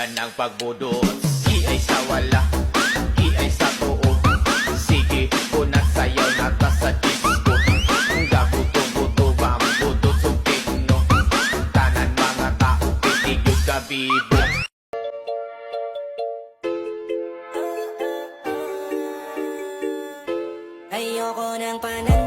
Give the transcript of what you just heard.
Ganda ng pagbudot. Iay sa wala, iay sa tuo. Sige, unat sayaw na ta sa disco. Gabuto-buto bang budot sugig no. Tanan mga tao pitigod kabibo. Ayoko ng panahon